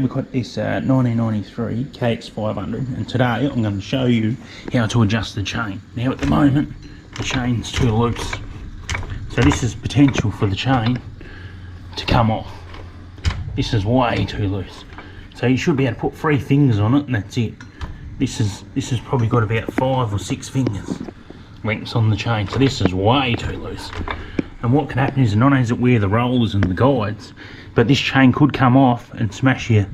we've got this 1993 KX500, and today I'm going to show you how to adjust the chain. Now at the moment the chain's too loose, so this is potential for the chain to come off. This is way too loose, so you should be able to put 3 fingers on it and that's it. This has probably got about 5 or 6 fingers lengths on the chain, so this is way too loose. And what can happen is not only does it wear the rollers and the guides, but this chain could come off and smash your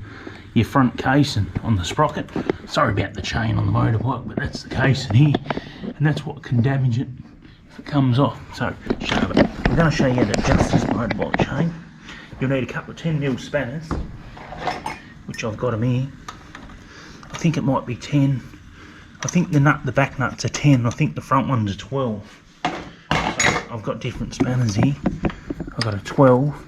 front casing on the sprocket. Sorry about the chain on the motorbike, but that's the case in here, and that's what can damage it if it comes off. So I'm going to show you how to adjust this motorbike chain. You'll need a couple of 10mm spanners, which I've got them here. I think it might be 10. I think the back nuts are 10. I think the front ones are 12. So I've got different spanners here. I've got a 12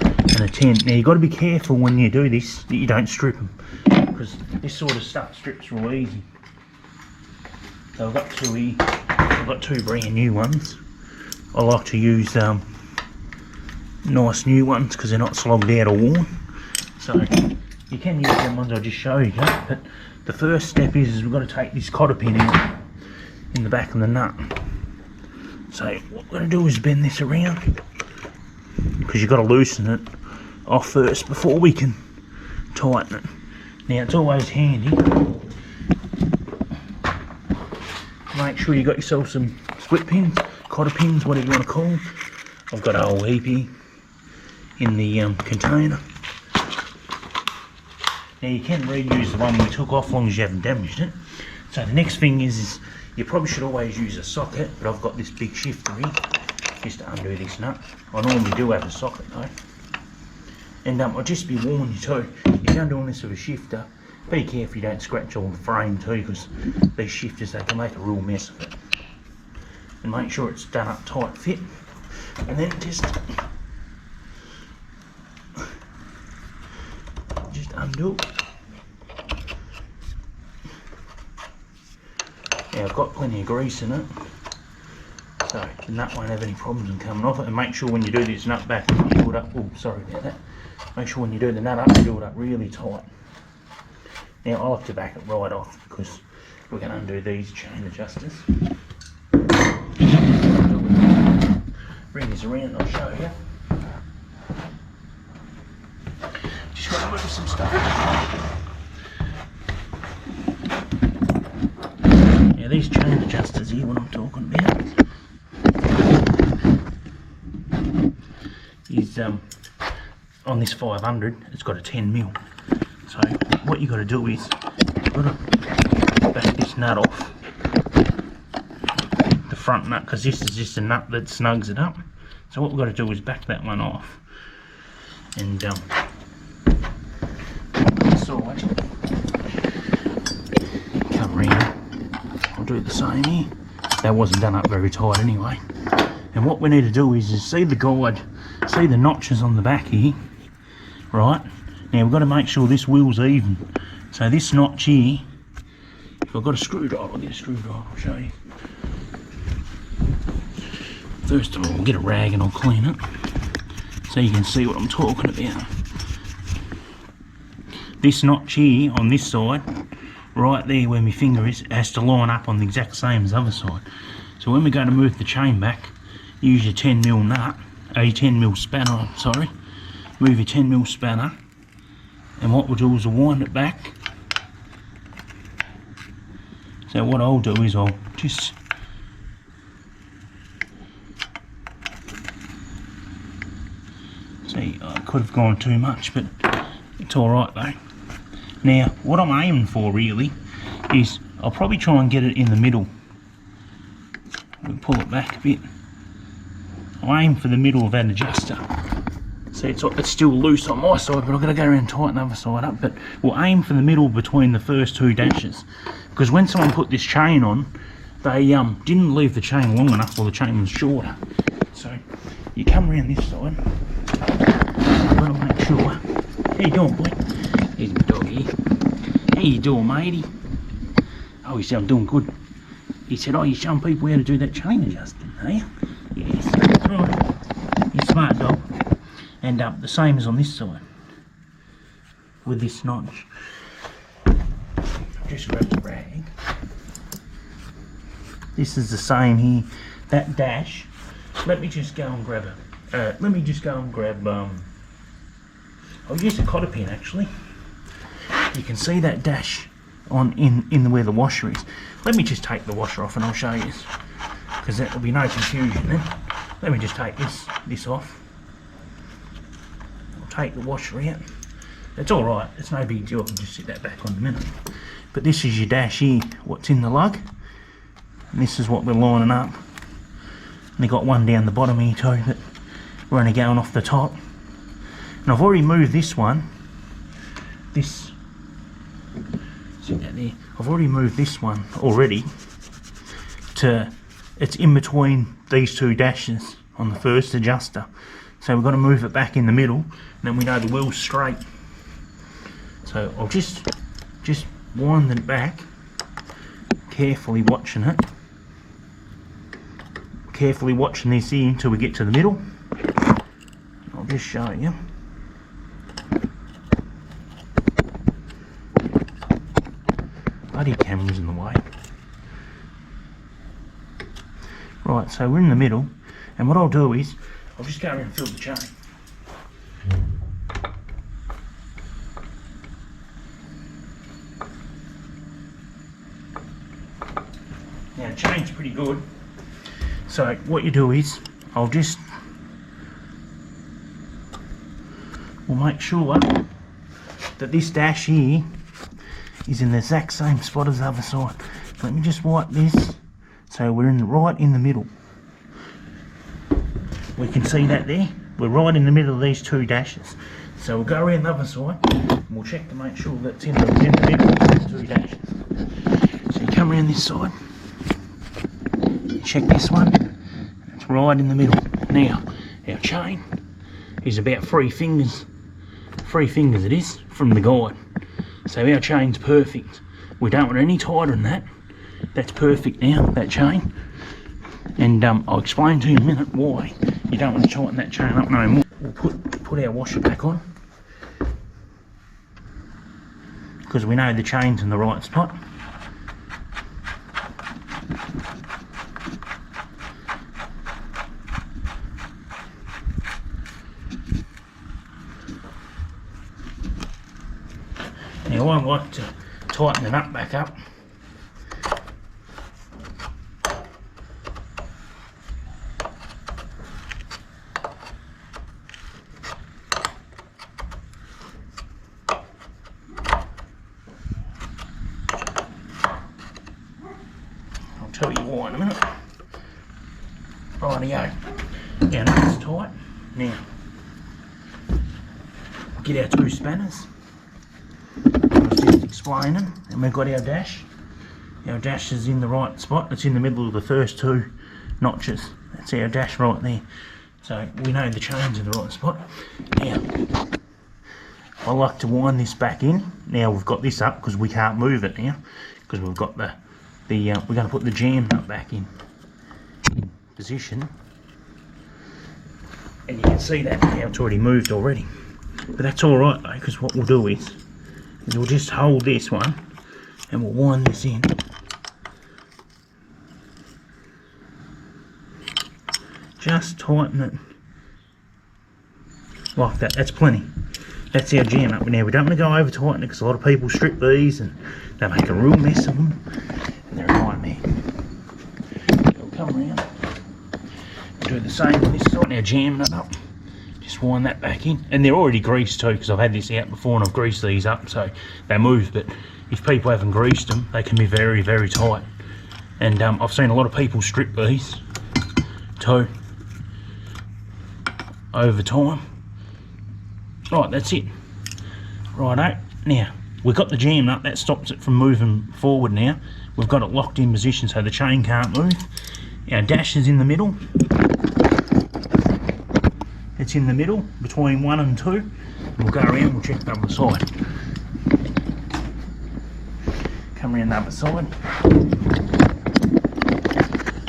and a 10. Now you've got to be careful when you do this that you don't strip them, because this sort of stuff strips real easy. So I've got 2 here. I've got 2 brand new ones. I like to use nice new ones because they're not slogged out or worn. So you can use them ones I just showed you, but the first step is we've got to take this cotter pin out in the back of the nut. So what we're going to do is bend this around, because you've got to loosen it off first before we can tighten it. Now it's always handy, make sure you got yourself some split pins, cotter pins, whatever you want to call them. I've got a whole heap here in the container. Now you can reuse the one we took off as long as you haven't damaged it. So the next thing is you probably should always use a socket, but I've got this big shifter here just to undo this nut. I normally do have a socket though. And I'll just be warning you too, if you're doing this with a shifter, be careful you don't scratch all the frame too, because these shifters, they can make a real mess of it. And make sure it's done up tight fit, and then just undo it. Now I've got plenty of grease in it, so the nut won't have any problems in coming off it. And make sure when you do this nut back, you do it up. Oh, sorry about that. Make sure when you do the nut up, you do it up really tight. Now I like to back it right off because we're going to undo these chain adjusters. Bring this around and I'll show you. Just got to move some stuff. Now these chain adjusters here, what I'm talking about, is on this 500, it's got a 10mm. So what you got to do is you've got to back this nut off, the front nut, because this is just a nut that snugs it up. So what we've got to do is back that one off and side, come round. I'll do the same here. That wasn't done up very tight anyway. And what we need to do is see the guide, see the notches on the back here, right? Now we've got to make sure this wheel's even. So this notch here, if I've got a screwdriver, I'll get a screwdriver, I'll show you. First of all, we'll get a rag and I'll clean it so you can see what I'm talking about. This notch here on this side, right there where my finger is, has to line up on the exact same as the other side. So when we go to move the chain back, use your 10mm nut, your 10mm spanner, sorry. Move your 10mm spanner, and what we'll do is we'll wind it back. So what I'll do is I'll just see, I could have gone too much, but it's alright though. Now what I'm aiming for really is I'll probably try and get it in the middle. We'll pull it back a bit. I'll aim for the middle of that adjuster. See, it's still loose on my side, but I've got to go around and tighten the other side up. But we'll aim for the middle between the first 2 dashes, because when someone put this chain on, they didn't leave the chain long enough, or the chain was shorter. So you come around this side. I've got to make sure. How you doing, boy? Here's my dog here. How you doing, matey? Oh, he said I'm doing good. He said, oh, you're showing people how to do that chain adjusting, are you? Yes. Right. You're smart, dog. And the same as on this side. with this notch. Just grab the rag. This is the same here. That dash. Let me just go and grab it. I'll use a cotter pin actually. You can see that dash on in where the washer is. Let me just take the washer off and I'll show you, because there will be no confusion then. Let me just take this off. I'll take the washer out. It's alright, it's no big deal. I can just sit that back on in a minute. But this is your dash here, what's in the lug. And this is what we're lining up. And they got one down the bottom here too, but we're only going off the top. And I've already moved this one. I've already moved this one already to, it's in between these two dashes on the first adjuster. So we've got to move it back in the middle, and then we know the wheel's straight. So I'll just wind it back, carefully watching it. Carefully watching this here until we get to the middle. I'll just show you. Bloody camera's in the way. Right, so we're in the middle, and what I'll do is I'll just go around and fill the chain. Now the chain's pretty good. So what you do is, we'll make sure that this dash here is in the exact same spot as the other side. Let me just wipe this so we're right in the middle. We can see that there. We're right in the middle of these two dashes. So we'll go around the other side and we'll check to make sure that it's in the middle of these two dashes. So you come around this side, check this one. Right in the middle. Now, our chain is about 3 fingers. 3 fingers it is from the guide. So our chain's perfect. We don't want any tighter than that. That's perfect now, that chain. And I'll explain to you in a minute why you don't want to tighten that chain up no more. We'll put our washer back on, because we know the chain's in the right spot. Now I like to tighten the nut back up. I'll tell you why in a minute. Rightio. Now that's tight. Now get our 2 spanners. Just explaining, and we've got our dash. Our dash is in the right spot. It's in the middle of the first 2 notches. That's our dash right there. So we know the chain's in the right spot. Now I like to wind this back in. Now we've got this up because we can't move it now, because we've got we're going to put the jam nut back in position, and you can see that now it's already moved already. But that's all right though, because what we'll do is we'll just hold this one and we'll wind this in. Just tighten it like that. That's plenty. That's our jam up. Now we don't want to go over tighten it, because a lot of people strip these and they make a real mess of them and they're a nightmare. We'll come around, we'll do the same with this side. Now jam it up. Just wind that back in, and they're already greased too, because I've had this out before and I've greased these up so they move. But if people haven't greased them, they can be very, very tight. And I've seen a lot of people strip these too over time. Right, that's it. Righto. Now we've got the jam nut that stops it from moving forward. Now we've got it locked in position so the chain can't move. Our dash is in the middle. It's in the middle between 1 and 2. We'll go around, we'll check the other side. Come around the other side.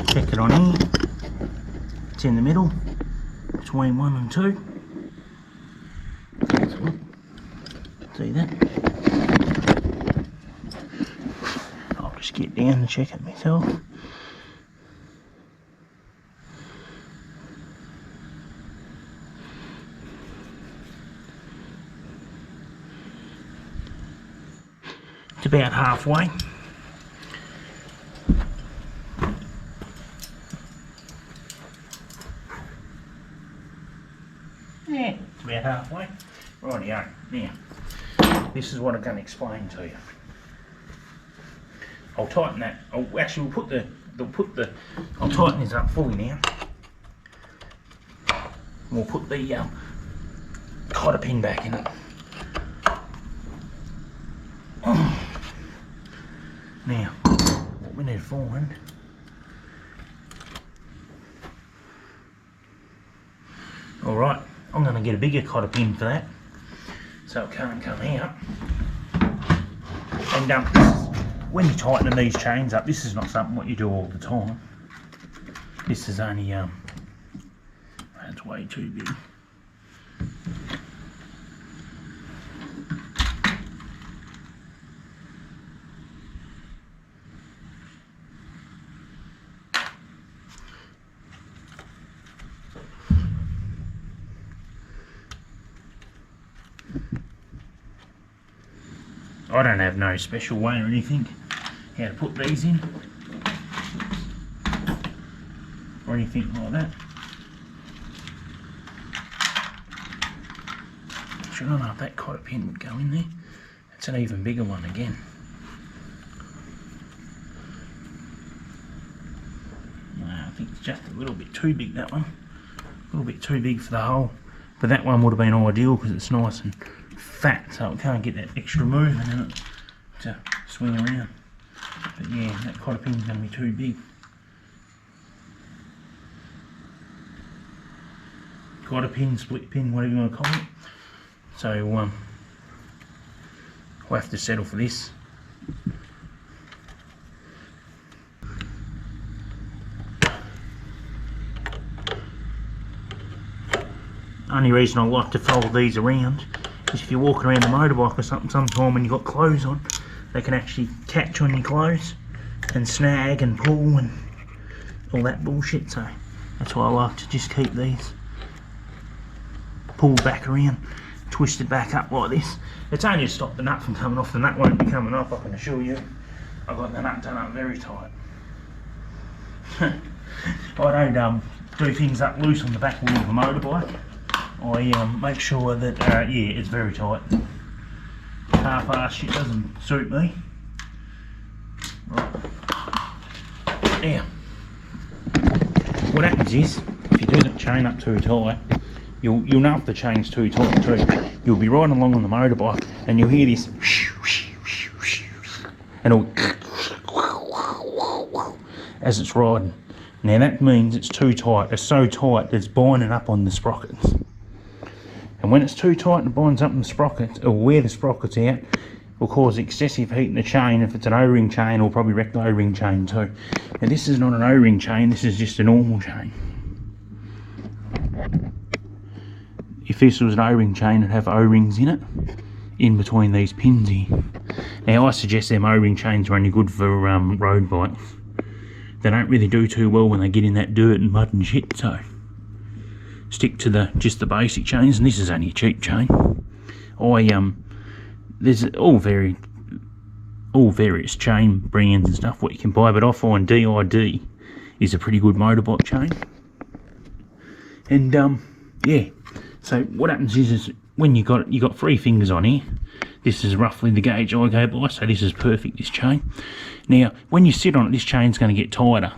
Check it on here. It's in the middle between 1 and 2. See that? I'll just get down and check it myself. It's about halfway. Yeah, it's about halfway. Rightio. Now, this is what I'm going to explain to you. I'll tighten that. Actually, I'll tighten this up fully now. We'll put the cotter pin back in it. Now, what we need to find alright, I'm going to get a bigger cotter pin for that so it can't come out. And when you're tightening these chains up, this is not something what you do all the time. This is only, that's way too big. I don't have no special way or anything how to put these in or anything like that. I don't know if that cotter pin would go in there. It's an even bigger one again. No, I think it's just a little bit too big, that one. A little bit too big for the hole. But that one would have been ideal because it's nice and fat, so it can't get that extra movement in it to swing around. But yeah, that cotter pin's going to be too big. Cotter pin, split pin, whatever you want to call it. So we'll have to settle for this. Only reason I like to fold these around is if you're walking around the motorbike or something sometime when you've got clothes on, they can actually catch on your clothes and snag and pull and all that bullshit. So that's why I like to just keep these pulled back around, twisted back up like this. It's only to stop the nut from coming off. The nut won't be coming off, I can assure you. I've got the nut done up very tight. I don't do things up loose on the back wheel of a motorbike. I make sure that, yeah, it's very tight. Half-ass shit doesn't suit me. Right. Now, what happens is, if you do the chain up too tight, you'll know if the chain's too tight too. You'll be riding along on the motorbike and you'll hear this, and it'll, as it's riding. Now that means it's too tight. It's so tight that it's binding up on the sprockets. And when it's too tight and it binds up in the sprockets, or wear the sprockets out, it will cause excessive heat in the chain. If it's an O-ring chain, it'll probably wreck the O-ring chain too. Now this is not an O-ring chain, this is just a normal chain. If this was an O-ring chain, it'd have O-rings in it, in between these pins here. Now I suggest them O-ring chains are only good for road bikes. They don't really do too well when they get in that dirt and mud and shit, so stick to just the basic chains, and this is only a cheap chain. There's all various chain brands and stuff what you can buy, but I find DID is a pretty good motorbike chain. And yeah, so what happens is when you got 3 fingers on here, this is roughly the gauge I go by, so this is perfect, this chain. Now when you sit on it, this chain's going to get tighter.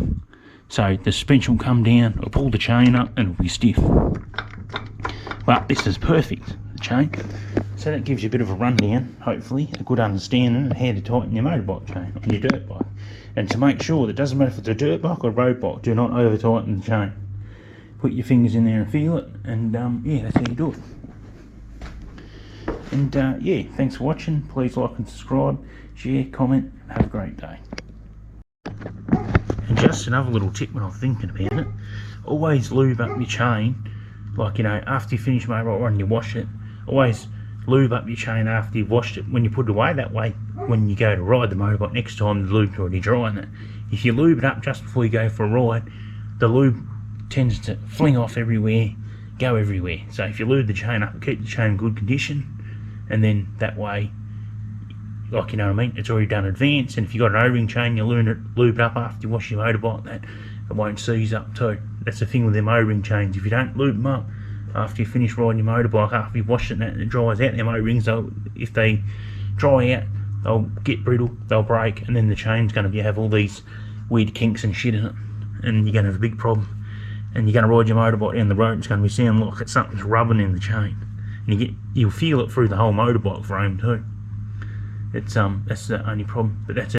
So the suspension will come down, it'll pull the chain up and it'll be stiff. But this is perfect, the chain. So that gives you a bit of a rundown, hopefully, a good understanding of how to tighten your motorbike chain on your dirt bike. And to make sure that it doesn't matter if it's a dirt bike or a road bike, do not over tighten the chain. Put your fingers in there and feel it, and yeah, that's how you do it. And yeah, thanks for watching. Please like and subscribe, share, comment, and have a great day. And just another little tip when I'm thinking about it, always lube up your chain, like, you know, after you finish motorbike run, you wash it, always lube up your chain after you've washed it when you put it away. That way, when you go to ride the motorbike next time, the lube's already dry in it. If you lube it up just before you go for a ride, the lube tends to fling off everywhere, go everywhere. So if you lube the chain up, keep the chain in good condition, and then that way, like, you know what I mean, it's already done advance. And if you've got an O-ring chain, you lube it up after you wash your motorbike, that it won't seize up too. That's the thing with them O-ring chains. If you don't lube them up after you finish riding your motorbike, after you've washed it and it dries out, them O-rings, if they dry out, they'll get brittle, they'll break, and then the chain's going to have all these weird kinks and shit in it, and you're going to have a big problem. And you're going to ride your motorbike down the road, it's going to be sounding like something's rubbing in the chain, and you'll feel it through the whole motorbike frame too. It's that's the only problem, but that's